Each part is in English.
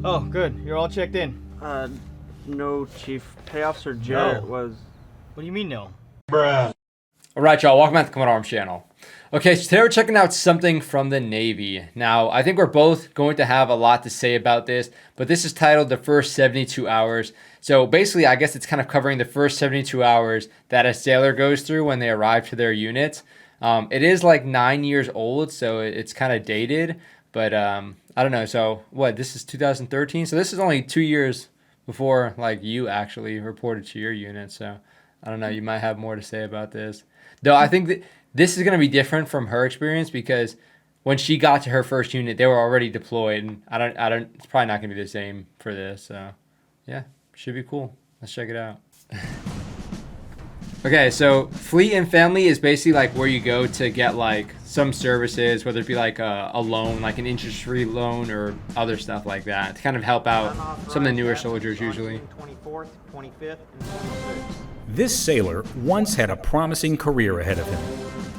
Oh, good. You're all checked in. No, Chief. Pay Officer Jarrett was... What do you mean no? Alright, y'all, welcome back to the Common Arms channel. Okay, so today we're checking out something from the Navy. Now, I think we're both going to have a lot to say about this, but this is titled The First 72 Hours. So basically, I guess it's kind of covering the first 72 hours that a sailor goes through when they arrive to their unit. It is like 9 years old, so it's kind of dated, but I don't know. So what, this is 2013? So this is only 2 years before like you actually reported to your unit. So I don't know, you might have more to say about this. Though I think that this is going to be different from her experience because when she got to her first unit, they were already deployed. And it's probably not going to be the same for this. So yeah, should be cool. Let's check it out. Okay, so Fleet and Family is basically like where you go to get like some services, whether it be like a loan, like an interest-free loan or other stuff like that to kind of help out some of the newer soldiers usually. 24th, 25th, and 26th. This sailor once had a promising career ahead of him.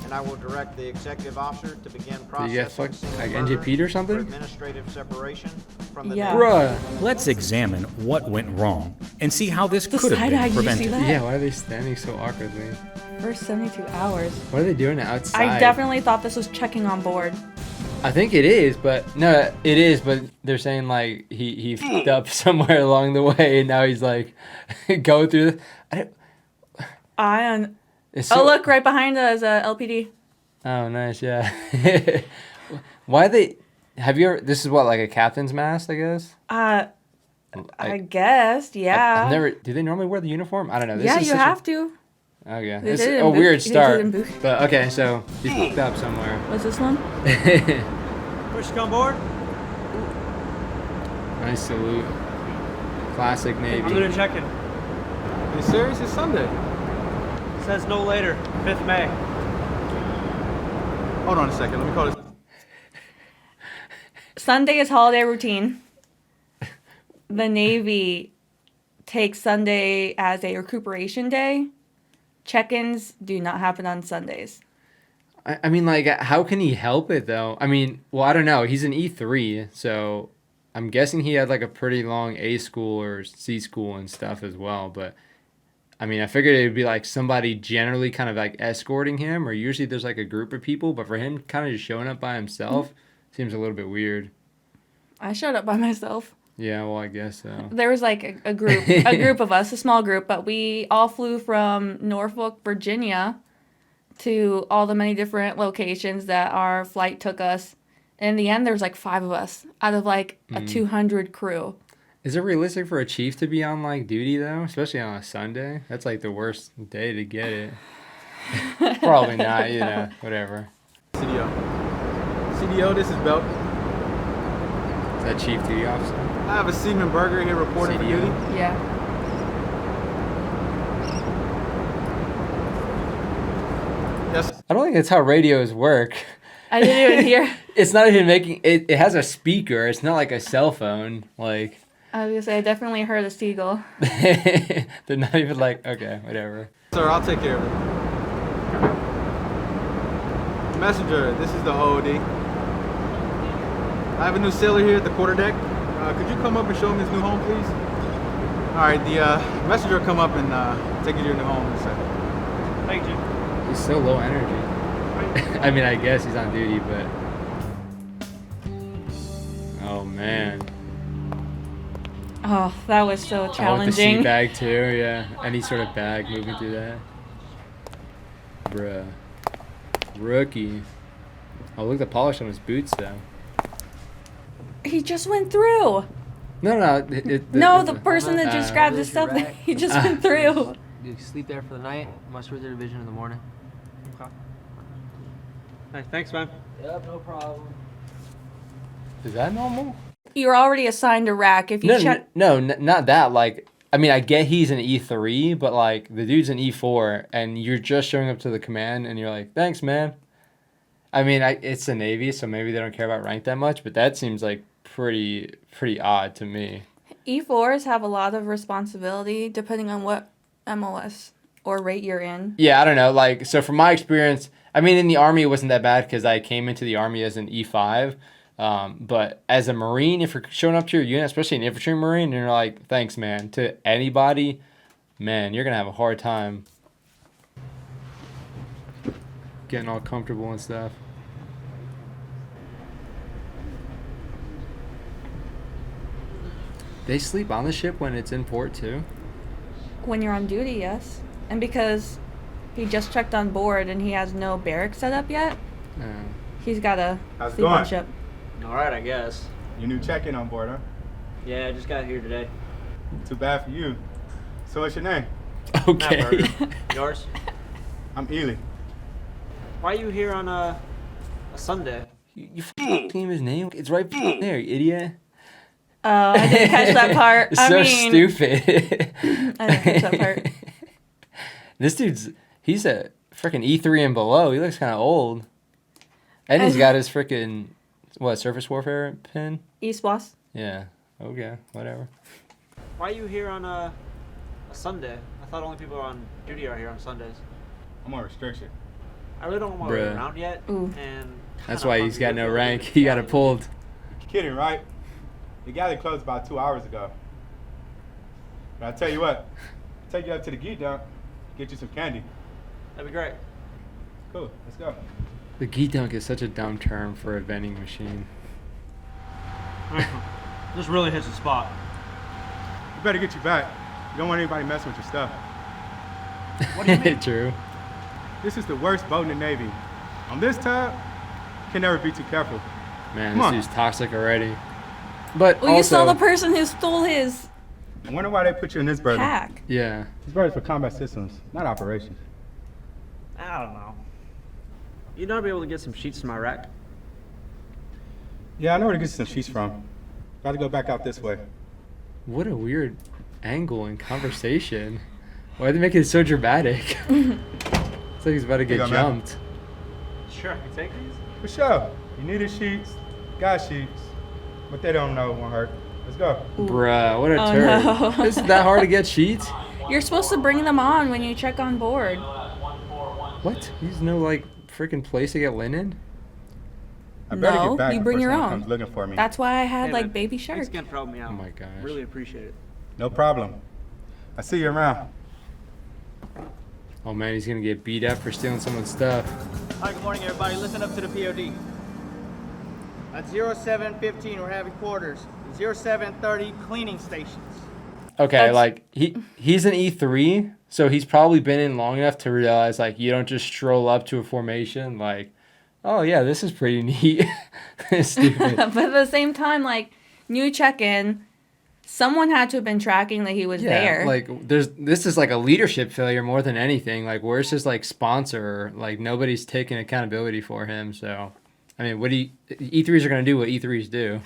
And I will direct the executive officer to begin Did you get processing fucked like NJP'd or for something? administrative separation from the Yeah. Bruh. Let's examine what went wrong and see how this The could have side-eye, been did you see prevented. that? Yeah, why are they standing so awkwardly? First 72 hours. What are they doing outside? I definitely thought this was checking on board. I think it is, but no, it is, but they're saying like he fucked up somewhere along the way and now he's like go through it's so, Oh, look, right behind us, LPD. Oh, nice, yeah. Why they have you ever, this is what, like a captain's mast, I guess? I guess, yeah. I've never, do they normally wear the uniform? I don't know. This Yeah, is you such have to. Okay. They It's did it a in weird They did it start. in Boot. But okay, so he's fucked up somewhere. What's this one? Push to come board. Nice salute. Classic Navy. I'm gonna check in. You serious? It's Sunday. Says no later, 5th May. Hold on a second. Let me call this. Sunday is holiday routine. The Navy takes Sunday as a recuperation day. Check-ins do not happen on Sundays. I mean, like, how can he help it, though? I mean, well, I don't know. He's an E3, so I'm guessing he had, like, a pretty long A school or C school and stuff as well. But, I mean, I figured it would be, like, somebody generally kind of, like, escorting him. Or usually there's, like, a group of people. But for him kind of just showing up by himself seems a little bit weird. I showed up by myself. Yeah, well, I guess so. There was like a group of us, a small group, but we all flew from Norfolk, Virginia to all the many different locations that our flight took us. In the end, there was like 5 of us out of like a 200 crew. Is it realistic for a chief to be on, like, duty, though? Especially on a Sunday? That's, like, the worst day to get it. Probably not, you know, whatever. CDO. CDO, this is Belt. Is that chief duty officer? I have a Seaman Burger here reporting for CDO. duty. Yeah. Yes. I don't think that's how radios work. I didn't even hear. It's not even making it. It has a speaker. It's not like a cell phone. Like I was gonna say, I definitely heard a seagull. they're not even like, okay, whatever. Sir, I'll take care of it. Messenger, this is the OOD. I have a new sailor here at the quarterdeck. Could you come up and show him his new home, please? All right, the messenger will come up and take you to your new home in a second. Thank you. He's so low energy. I mean, I guess he's on duty, but oh man. Oh, that was so Oh, with the challenging. seat bag too, yeah. Any sort of bag moving through that. Bruh. Rookie. Oh, look at the polish on his boots though. He just went through. No, The person that just grabbed his stuff, he just went through. You sleep there for the night. Must read the division in the morning. Okay. Hey, thanks, man. Yep, no problem. Is that normal? You're already assigned a rack. If you Not that. Like, I mean, I get he's an E3, but like the dude's an E4, and you're just showing up to the command, and you're like, "Thanks, man." I mean, it's the Navy, so maybe they don't care about rank that much, but that seems like pretty odd to me. E4s have a lot of responsibility depending on what MOS or rate you're in. Yeah, I don't know. Like, so from my experience, I mean, in the Army, it wasn't that bad because I came into the Army as an E5. But as a Marine, if you're showing up to your unit, especially an infantry Marine, and you're like, thanks, man, to anybody, man, you're going to have a hard time getting all comfortable and stuff. They sleep on the ship when it's in port, too? When you're on duty, yes. And because he just checked on board and he has no barracks set up yet, he's got to How's it sleep on going? ship. All right, I guess. Your new check-in on board, huh? Yeah, I just got here today. Too bad for you. So what's your name? Okay. Yours? I'm Ely. Why are you here on a Sunday? You f***ing name his name? It's right there, you idiot. Oh, I didn't catch that part. It's I so mean, stupid. I didn't catch that part. This he's a freaking E3 and below. He looks kind of old. And he's got his freaking, surface warfare pin? East Boss. Yeah. Okay, whatever. Why are you here on a Sunday? I thought only people on duty are here on Sundays. I'm on restriction. I really don't know why we're Bruh. around yet. Ooh. And That's kinda why he's got hungry no for a rank. little bit He of got it salad. pulled. You're kidding, right? The galley closed about 2 hours ago. But I tell you what, take you up to the geek dump, get you some candy. That'd be great. Cool, let's go. The geek dunk is such a dumb term for a vending machine. This really hits the spot. We better get you back. You don't want anybody messing with your stuff. What do you mean? True. This is the worst boat in the Navy. On this tab, you can never be too careful. Man, Come this on. dude's toxic already. But Well, you also, saw the person who stole his I wonder why they put you in this berth. pack. yeah. This berth is for combat systems, not operations. I don't know. You'd not be able to get some sheets from my rack? Yeah, I know where to get some sheets from. Got to go back out this way. What a weird angle in conversation. Why they make it so dramatic? It's like he's about to get Here you go, man. jumped. Sure, I can take these. For sure. You needed sheets, got sheets. What they don't know won't hurt. Let's go. Bruh, what a Oh, turd. no. Is it that hard to get sheets? You're supposed to bring them on when you check on board. What? There's no freaking place to get linen? I better No, get back you before bring your someone own. comes looking for me. That's why I had Hey, like man, baby shark. Thanks again for helping me out. Oh my gosh. Really appreciate it. No problem. I see you around. Oh man, he's gonna get beat up for stealing someone's stuff. Hi, good morning, everybody. Listen up to the POD. At 0715, we're having quarters. 0730, cleaning stations. Okay, That's- he's an E3, so he's probably been in long enough to realize you don't just stroll up to a formation oh yeah, this is pretty neat. It's stupid. But at the same time, new check-in, someone had to have been tracking that he was there. This is a leadership failure more than anything. Where's his sponsor? Nobody's taking accountability for him. So, I mean, E3s are gonna do what E3s do.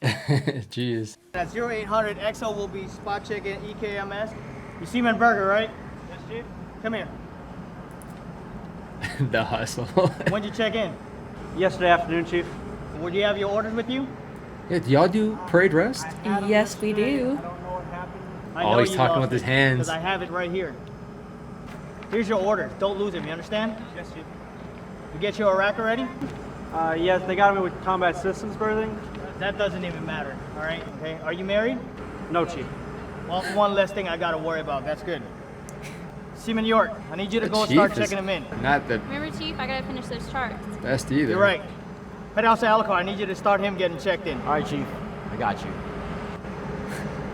Jeez. At 0800, EXO will be spot checking EKMS. You Seaman Burger, right? Yes, Chief. Come here. The hustle. When'd you check in? Yesterday afternoon, Chief. Would you have your orders with you? Yeah, do y'all do parade rest? Yes, we do. I don't know what happened. Oh, he's talking with his hands. Because I have it right here. Here's your orders. Don't lose them, you understand? Yes, Chief. You get your rack already? Yes, they got me with combat systems birthing. That doesn't even matter, all right? Okay. Are you married? No, Chief. Well, one less thing I gotta worry about. That's good. Seaman York, I need you to go Chief start is checking them in. Not the Remember, Chief, I gotta finish those charts. best either. You're right. Head out to Alico. I need you to start him getting checked in. All right, Chief. I got you.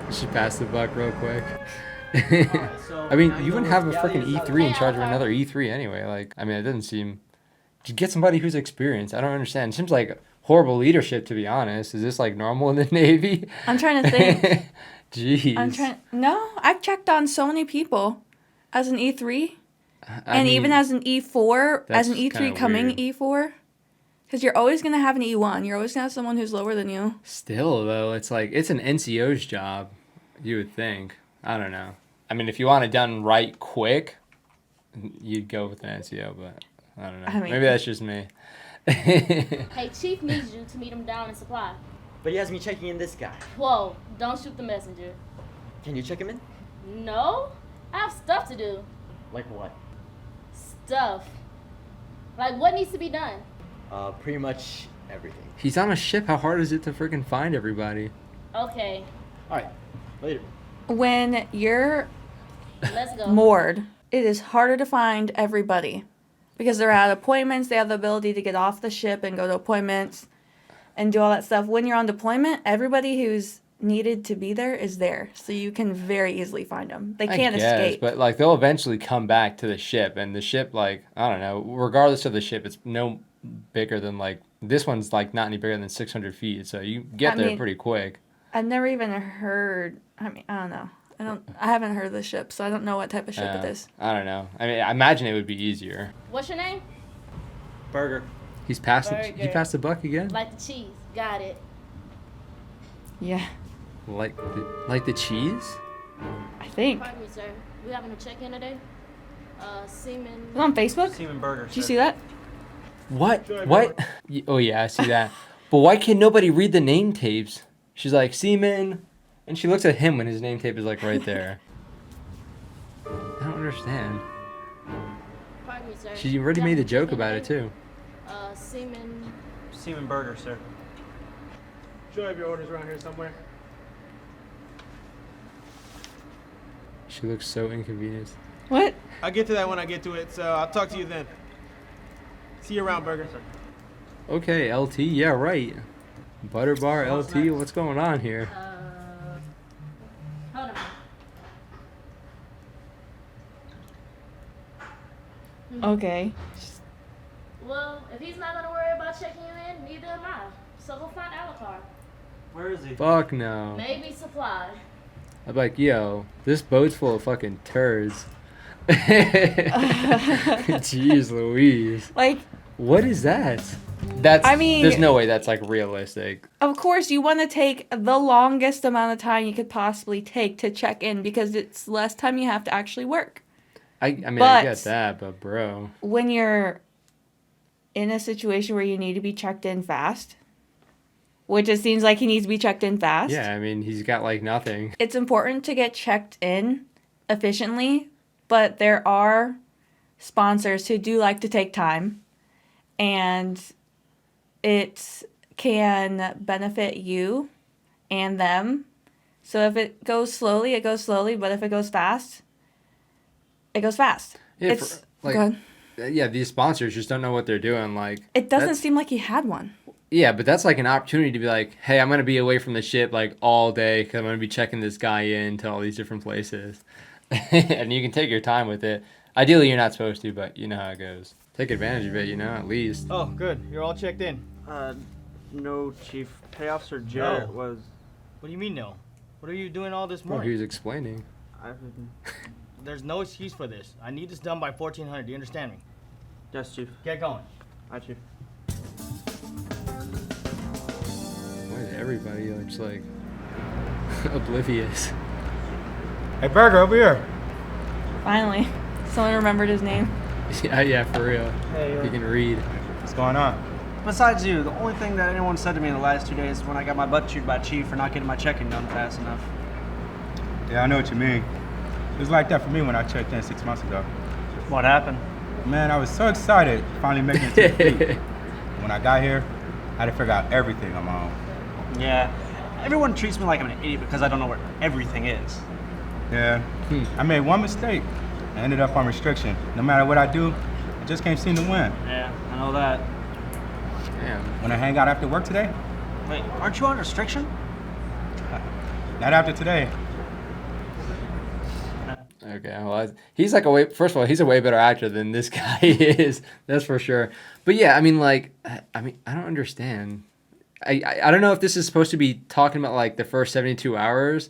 You should pass the buck real quick. So I mean, now you know wouldn't where have a the freaking galley is. E3 in charge of another E3 anyway. I mean, it doesn't seem. Just get somebody who's experienced. I don't understand. It seems like horrible leadership, to be honest. Is this normal in the Navy? I'm trying to think. Jeez. No, I've checked on so many people as an E3. I And mean, even as an E4, as an that's E3 kinda coming weird. E4. Because you're always going to have an E1. You're always going to have someone who's lower than you. Still, though, it's it's an NCO's job, you would think. I don't know. I mean, if you want it done right quick, you'd go with an NCO, but I don't know. I mean- Maybe that's just me. Hey, Chief needs you to meet him down in supply. But he has me checking in this guy. Whoa, don't shoot the messenger. Can you check him in? No, I have stuff to do. Like what? Stuff. Like what needs to be done? Pretty much everything. He's on a ship. How hard is it to freaking find everybody? Okay, All right, later. When you're let's go. moored, it is harder to find everybody because they're at appointments. They have the ability to get off the ship and go to appointments and do all that stuff. When you're on deployment, everybody who's needed to be there is there, so you can very easily find them. They can't escape. But like they'll eventually come back to the ship, and the ship, like, I don't know, regardless of the ship, it's no bigger than, like, this one's like not any bigger than 600 feet, so you get there pretty quick. I've never even heard. I mean, I don't know. I haven't heard of the ship, so I don't know what type of ship it is. I don't know. I mean, I imagine it would be easier. What's your name? Burger. He passed Burger. the buck again. Like the cheese. Got it. Yeah, Like the cheese? I think. Pardon me, sir. We having a check-in today? Seaman. It's on Facebook. Seaman Burger. Did you see that? What? What? Oh yeah, I see that. But why can nobody read the name tapes? She's like, Seaman, and she looks at him when his name tape is like right there. I don't understand. Pardon me, sir. She already made a joke about it too. Seaman. Seaman Burger, sir. Should you have your orders around here somewhere? She looks so inconvenienced. What? I'll get to that when I get to it, so I'll talk to you then. See you around, Burger. Okay, LT, yeah, right. Butter bar, LT, what's going on here? Hold on. Okay. Well, if he's not gonna worry about checking you in, neither am I. So go find Alucard. Where is he? Fuck no. Maybe supply. I'm like, yo, this boat's full of fucking turds. Jeez Louise. Like, What is that? That's, I mean, there's no way that's like realistic. of course, you want to take the longest amount of time you could possibly take to check in because it's less time you have to actually work. I mean, But I get that, but bro. When you're in a situation where you need to be checked in fast, which it seems like he needs to be checked in fast. Yeah, I mean, he's got like nothing. It's important to get checked in efficiently, but there are sponsors who do like to take time, and it can benefit you and them. So if it goes slowly, it goes slowly, but if it goes fast, it goes fast. Yeah, It's like, go ahead. yeah, these sponsors just don't know what they're doing. Like, It doesn't that's- seem like he had one. Yeah, but that's like an opportunity to be like, hey, I'm going to be away from the ship like all day because I'm going to be checking this guy in to all these different places. And you can take your time with it. Ideally, you're not supposed to, but you know how it goes. Take advantage of it, you know, at least. Oh, good. You're all checked in. No, Chief. Pay Officer Jarrett No. was. What do you mean, no? What are you doing all this Well, morning? he was explaining. There's no excuse for this. I need this done by 1400. Do you understand me? Yes, Chief. Get going. Hi, Chief. Why is everybody just like oblivious? Hey, Burger, over here. Finally, someone remembered his name. Yeah, for real. Hey, He can read. What's going on? besides you, the only thing that anyone said to me in the last 2 days is when I got my butt chewed by Chief for not getting my check-in done fast enough. Yeah, I know what you mean. It was like that for me when I checked in 6 months ago. What happened? Man, I was so excited finally making it to the fleet. When I got here, I had to figure out everything on my own. Yeah, everyone treats me like I'm an idiot because I don't know where everything is. Yeah, I made one mistake. I ended up on restriction. No matter what I do, I just can't seem to win. Yeah, I know that. Damn. When I hang out after work today, Wait, aren't you on restriction? not after today. Okay, well, he's like a way. First of all, he's a way better actor than this guy is. That's for sure. But yeah, I mean, like, I don't understand. I don't know if this is supposed to be talking about like the first 72 hours.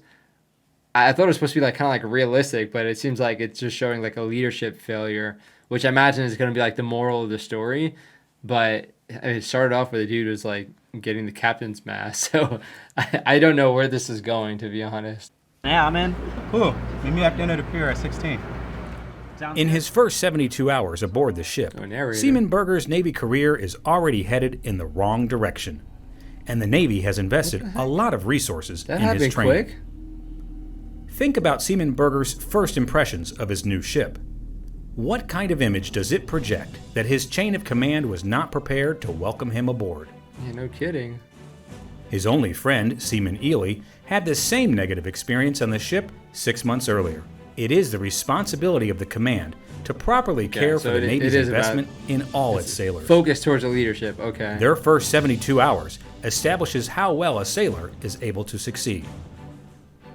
I thought it was supposed to be like kind of like realistic, but it seems like it's just showing like a leadership failure, which I imagine is going to be like the moral of the story. But it started off with a dude who's like getting the captain's mask, so I don't know where this is going, to be honest. Yeah, I'm in. Cool. Meet me at the end of the pier at 16. In his first 72 hours aboard the ship, Oh, narrator. Seaman Berger's Navy career is already headed in the wrong direction. And the Navy has invested a lot of resources That in his happened training. quick. Think about Seaman Berger's first impressions of his new ship. What kind of image does it project that his chain of command was not prepared to welcome him aboard? Yeah, no kidding. His only friend, Seaman Ely, had the same negative experience on the ship 6 months earlier. It is the responsibility of the command to properly care so for the it Navy's is investment in all its sailors. Focus towards the leadership. Okay. Their first 72 hours establishes how well a sailor is able to succeed.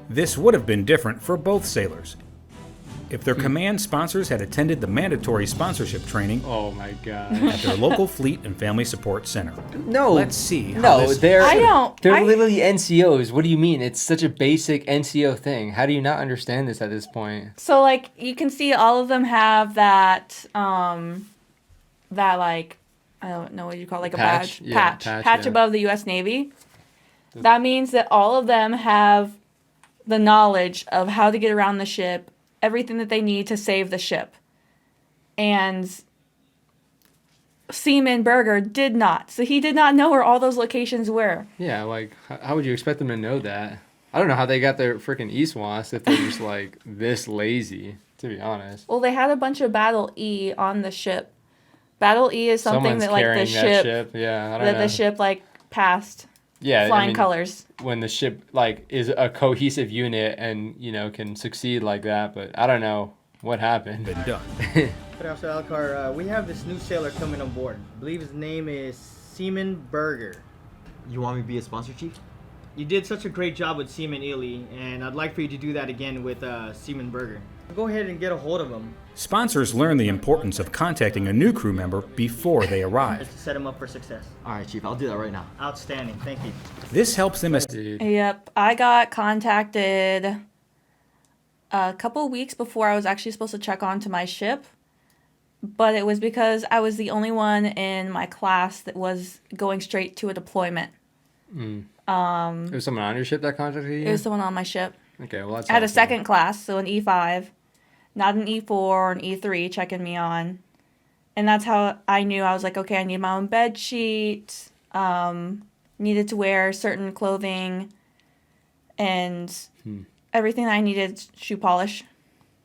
This would have been different for both sailors if their command sponsors had attended the mandatory sponsorship training Oh my god. at their local fleet and family support center. No. Let's see how No, this they're I- literally NCOs. What do you mean? It's such a basic NCO thing. How do you not understand this at this point? So like you can see all of them have that that like I don't know what you call it, like Patch? a Yeah, patch patch, yeah. above the US Navy. That means that all of them have the knowledge of how to get around the ship, everything that they need to save the ship. And Seaman Berger did not. So he did not know where all those locations were. Yeah, like how would you expect them to know that? I don't know how they got their freaking ESWAS if they're just like this lazy, to be honest. Well, they had a bunch of Battle E on the ship. Battle E is something Someone's that like the carrying ship, that ship. Yeah, I don't that know. the ship like passed yeah, flying colors. When the ship like is a cohesive unit and can succeed like that, but I don't know what happened. been done. But Officer Alcar, we have this new sailor coming on board. I believe his name is Seaman Berger. You want me to be a sponsor, Chief? You did such a great job with Seaman Ely, and I'd like for you to do that again with Seaman Berger. Go ahead and get a hold of him Sponsors learn the importance of contacting a new crew member before they arrive. just to set him up for success. All right, Chief. I'll do that right now. Outstanding. Thank you. This helps them Dude. Yep, I got contacted a couple weeks before I was actually supposed to check onto my ship, but it was because I was the only one in my class that was going straight to a deployment. It was someone on your ship that contacted you? It was someone on my ship. Okay, well that's I had a helpful. second class, so an E5, not an E4 or an E3 checking me on. And that's how I knew. I was like, okay, I need my own bed sheet, needed to wear certain clothing, and everything that I needed, shoe polish,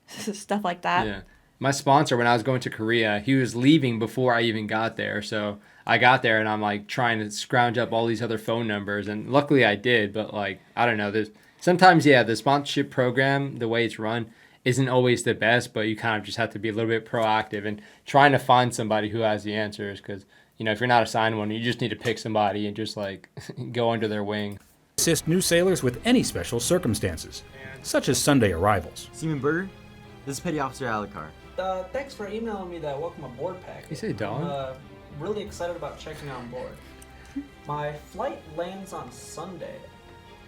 stuff like that. Yeah. My sponsor, when I was going to Korea, he was leaving before I even got there. So I got there and I'm like trying to scrounge up all these other phone numbers. And luckily I did. But like, I don't know. There's sometimes, yeah, the sponsorship program, the way it's run, isn't always the best. But you kind of just have to be a little bit proactive and trying to find somebody who has the answers. Because, if you're not assigned one, you just need to pick somebody and just like go under their wing. assist new sailors with any special circumstances, such as Sunday arrivals. Seaman Berger, this is Petty Officer Alcar. Thanks for emailing me that welcome aboard package. You say dog? I'm really excited about checking on board. My flight lands on Sunday.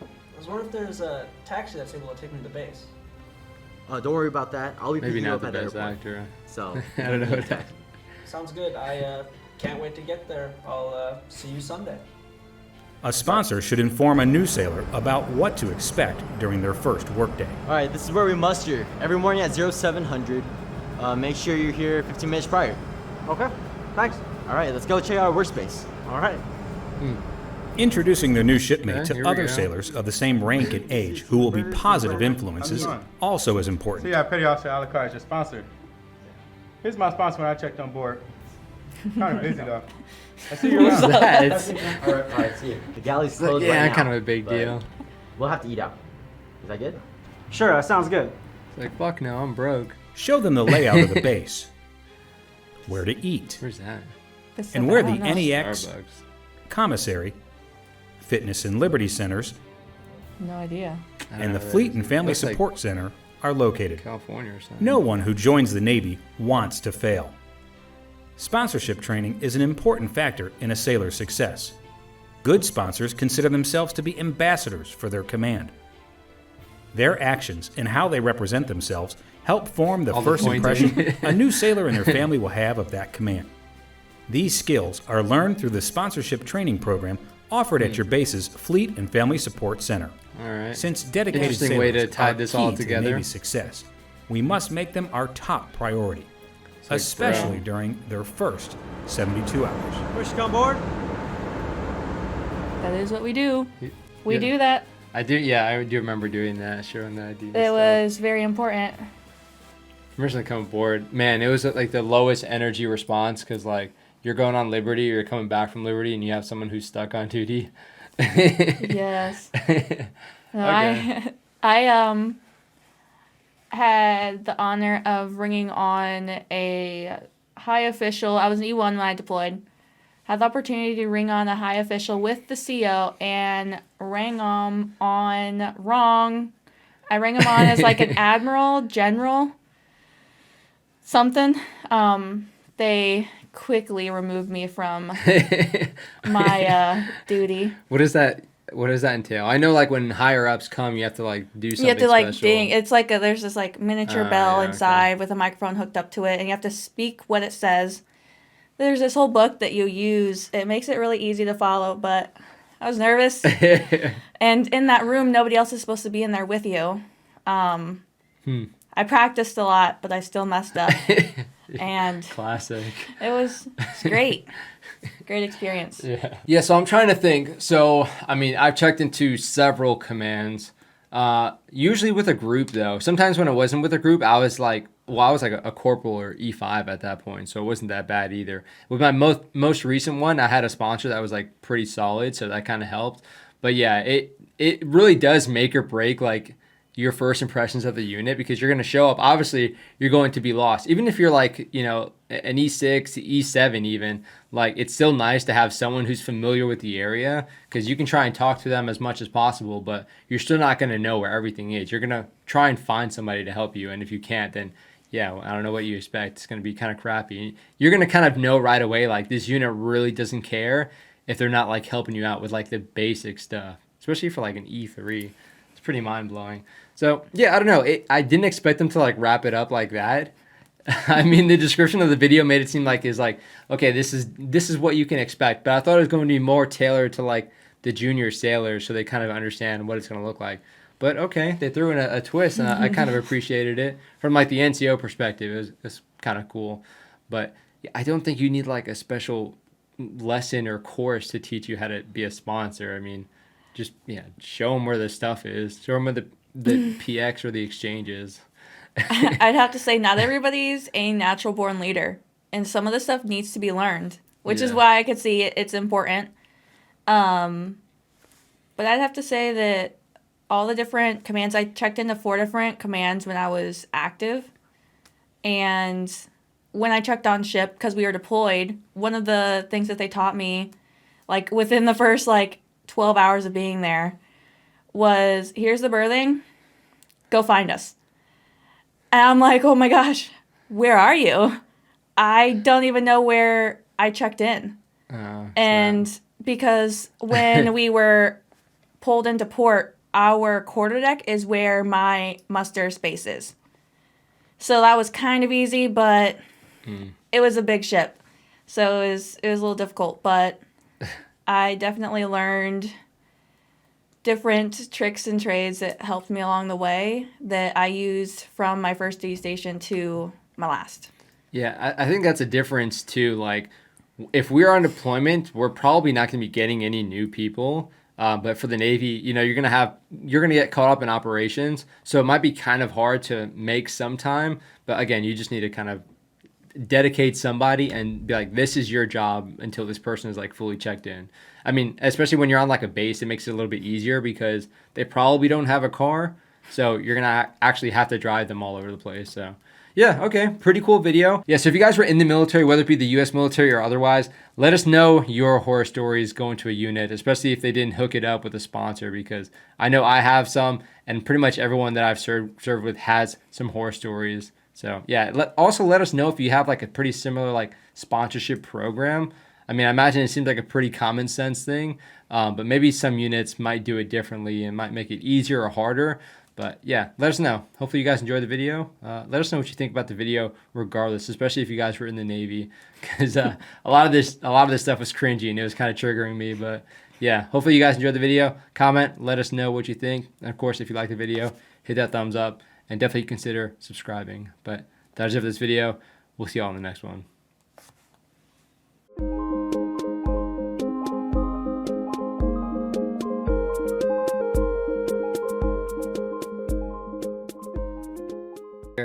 I was wondering if there's a taxi that's able to take me to the base. Don't worry about that. I'll be Maybe picking you not up the at the best airport. actor. So I don't know what that. Sounds good. I can't wait to get there. I'll see you Sunday. A sponsor should inform a new sailor about what to expect during their first workday. All right, this is where we muster every morning at 0700. Make sure you're here 15 minutes prior. Okay. Thanks. All right, let's go check out our workspace. All right. Introducing the new shipmate Okay, here to we other go. sailors of the same rank and age who will be positive influences also is important. So yeah, Petty Officer Alcar is your sponsor. Here's my sponsor when I checked on board. Kind of busy though. I see you Who's around. that? All right, see you. The galley's closed right Yeah, now. kind of a big but deal. We'll have to eat out. Is that good? Sure, that sounds good. It's like, fuck no, I'm broke. Show them the layout of the base, where to eat, Where's that? and where the I don't know. NEX, Starbucks. commissary, fitness and liberty centers, No idea. I don't and the know, Fleet and Family looks like Support Center are located. California or something. No one who joins the Navy wants to fail. Sponsorship training is an important factor in a sailor's success. Good sponsors consider themselves to be ambassadors for their command. Their actions and how they represent themselves help form the All the first pointing. impression a new sailor and their family will have of that command. These skills are learned through the sponsorship training program offered at your base's Fleet and Family Support Center. All right. Since dedicated Interesting sailors way to tie are this key all to the together. Navy's success, we must make them our top priority, like, especially bro. during their first 72 hours. Wish to come aboard? That is what we do. We Yeah. do that. I do. Yeah, I do remember doing that, showing the ID. and It stuff. was very important. Permission to come aboard. Man, it was like the lowest energy response because like you're going on Liberty or you're coming back from Liberty and you have someone who's stuck on duty. Yes. No, Okay. I had the honor of ringing on a high official. I was an E1 when I deployed. Had the opportunity to ring on a high official with the CO and rang him on wrong. I rang him on as like an admiral, general, something. They quickly removed me from my duty. What does that entail? I know like when higher ups come, you have to like do something You have to like special. ding. It's like there's this like miniature bell yeah, inside with a microphone hooked up to it, and you have to speak what it says. There's this whole book that you use. It makes it really easy to follow, but I was nervous. And in that room, nobody else is supposed to be in there with you. I practiced a lot, but I still messed up. And Classic. it's great. Great experience. Yeah, so I'm trying to think. So, I mean, I've checked into several commands. Usually with a group, though. Sometimes when it wasn't with a group, I was like a corporal or E5 at that point, so it wasn't that bad either. With my most recent one, I had a sponsor that was like pretty solid, so that kind of helped. But yeah, it really does make or break like your first impressions of the unit, because you're going to show up. Obviously, you're going to be lost. Even if you're like, you know, an E6, E7 even, like it's still nice to have someone who's familiar with the area, because you can try and talk to them as much as possible, but you're still not going to know where everything is. You're going to try and find somebody to help you, and if you can't, then yeah, I don't know what you expect. It's going to be kind of crappy. You're going to kind of know right away, like this unit really doesn't care if they're not like helping you out with like the basic stuff, especially for like an E3. It's pretty mind-blowing. So yeah, I don't know. I didn't expect them to like wrap it up like that. I mean, the description of the video made it seem like is like, okay, this is what you can expect. But I thought it was going to be more tailored to like the junior sailors, so they kind of understand what it's going to look like. But okay, they threw in a twist, and I kind of appreciated it from like the NCO perspective. It was kind of cool. But I don't think you need like a special lesson or course to teach you how to be a sponsor. I mean, just show them where the stuff is. Show them where the PX or the exchange is. I'd have to say not everybody's a natural born leader, and some of the stuff needs to be learned, which is why I could see it's important. But I'd have to say that all the different commands, I checked into 4 different commands when I was active, and when I checked on ship, because we were deployed, one of the things that they taught me, like within the first like 12 hours of being there, was here's the berthing, go find us. And I'm like, oh my gosh, where are you? I don't even know where I checked in. And because when we were pulled into port, our quarterdeck is where my muster space is. So that was kind of easy, but it was a big ship. So it was a little difficult, but I definitely learned different tricks and trades that helped me along the way that I used from my first duty station to my last. Yeah, I think that's a difference too. Like, if we're on deployment, we're probably not going to be getting any new people. But for the Navy, you're going to get caught up in operations. So it might be kind of hard to make some time. But again, you just need to kind of dedicate somebody and be like, this is your job until this person is like fully checked in. I mean, especially when you're on like a base, it makes it a little bit easier because they probably don't have a car. So you're going to actually have to drive them all over the place. So yeah, okay, pretty cool video. Yeah, so if you guys were in the military, whether it be the U.S. military or otherwise, let us know your horror stories going to a unit, especially if they didn't hook it up with a sponsor, because I know I have some, and pretty much everyone that I've served with has some horror stories. So yeah, also let us know if you have like a pretty similar like sponsorship program. I mean, I imagine it seems like a pretty common sense thing, but maybe some units might do it differently and might make it easier or harder. But yeah, let us know. Hopefully you guys enjoyed the video. Let us know what you think about the video regardless, especially if you guys were in the Navy, because a lot of this stuff was cringy and it was kind of triggering me. But yeah, hopefully you guys enjoyed the video. Comment, let us know what you think. And of course, if you like the video, hit that thumbs up and definitely consider subscribing. But that's it for this video. We'll see you all in the next one.